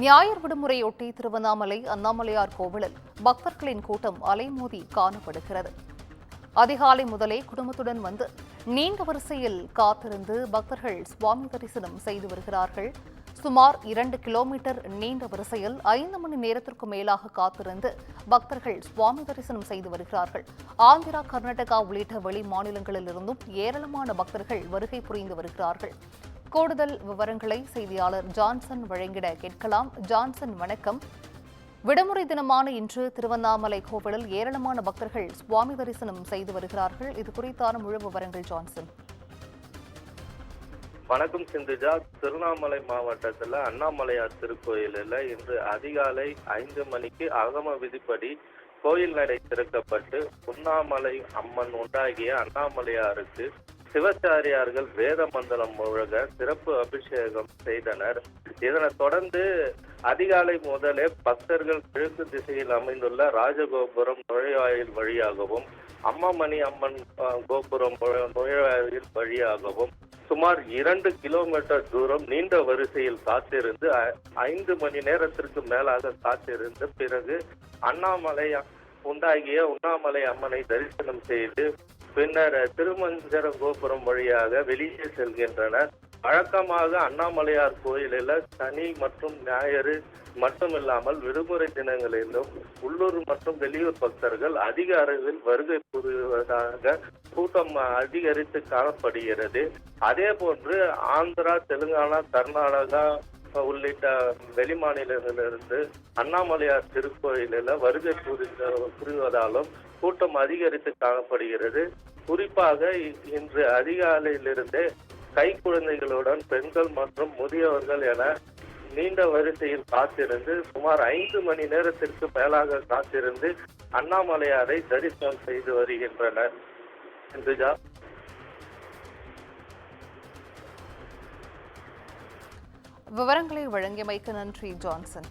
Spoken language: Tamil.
ஞாயிறு விடுமுறையொட்டி திருவண்ணாமலை அண்ணாமலையார் கோவிலில் பக்தர்களின் கூட்டம் அலைமோதி காணப்படுகிறது. அதிகாலை முதலே குடும்பத்துடன் வந்து நீண்ட வரிசையில் காத்திருந்து பக்தர்கள் சுவாமி தரிசனம் செய்து வருகிறார்கள். சுமார் 2 கிலோமீட்டர் நீண்ட வரிசையில் 5 மணி நேரத்திற்கு மேலாக காத்திருந்து பக்தர்கள் சுவாமி தரிசனம் செய்து வருகிறார்கள். ஆந்திரா, கர்நாடகா உள்ளிட்ட வெளி மாநிலங்களிலிருந்தும் ஏராளமான பக்தர்கள் வருகை புரிந்து வருகிறார்கள். கூடுதல் விவரங்களை செய்தியாளர் ஜான்சன் வழங்கிட கேட்கலாம். ஜான்சன், வணக்கம். விடுமுறை தினமான இன்று திருவண்ணாமலை கோவிலில் ஏராளமான பக்தர்கள் சுவாமி தரிசனம் செய்து வருகிறார்கள். இது குறித்தான முழு விவரங்கள் ஜான்சன். வணக்கம் சிந்துஜா. திருவண்ணாமலை மாவட்டத்தில் அண்ணாமலையார் திருக்கோயிலில் இன்று அதிகாலை 5 மணிக்கு ஆகம விதிப்படி கோயில் நடை திறக்கப்பட்டு உண்ணாமலை அம்மன் உண்டாகிய அண்ணாமலையாருக்கு சிவாச்சாரியார்கள் வேத மண்டலம் முழங்க சிறப்பு அபிஷேகம் செய்தனர். இதனைத் தொடர்ந்து அதிகாலை முதலே பக்தர்கள் கிழக்கு திசையில் அமைந்துள்ள ராஜகோபுரம் நுழைவாயில் வழியாகவும் அம்மாமணி அம்மன் கோபுரம் நுழைவாயில் வழியாகவும் சுமார் 2 கிலோமீட்டர் தூரம் நீண்ட வரிசையில் காத்திருந்து 5 மணி நேரத்திற்கு மேலாக காத்திருந்து பிறகு அண்ணாமலை உண்டாகிய உண்ணாமலை அம்மனை தரிசனம் செய்து பின்னர் திருமஞ்சர கோபுரம் வழியாக வெளியே செல்கின்றனர். வழக்கமாக அண்ணாமலையார் கோயிலில் சனி மற்றும் ஞாயிறு மட்டுமில்லாமல் விடுமுறை தினங்களிலும் உள்ளூர் மற்றும் வெளியூர் பக்தர்கள் அதிக அளவில் வருகை புரிவதாக கூட்டம் அதிகரித்து காணப்படுகிறது. அதே போன்று ஆந்திரா, தெலுங்கானா, கர்நாடகா உள்ளிட்ட வெளிமாநிலங்களிலிருந்து அண்ணாமலையார் திருக்கோயிலில் வருகை புரிவதாலும் கூட்டம் அதிகரித்து காணப்படுகிறது. குறிப்பாக இன்று அதிகாலையிலிருந்தே கை குழந்தைகளுடன் பெண்கள் மற்றும் முதியவர்கள் என நீண்ட வரிசையில் காத்திருந்து சுமார் 5 மணி நேரத்திற்கு மேலாக காத்திருந்து அண்ணாமலையாரை தரிசனம் செய்து வருகின்றனர். விவரங்களை வழங்கியமைக்கு நன்றி ஜான்சன்.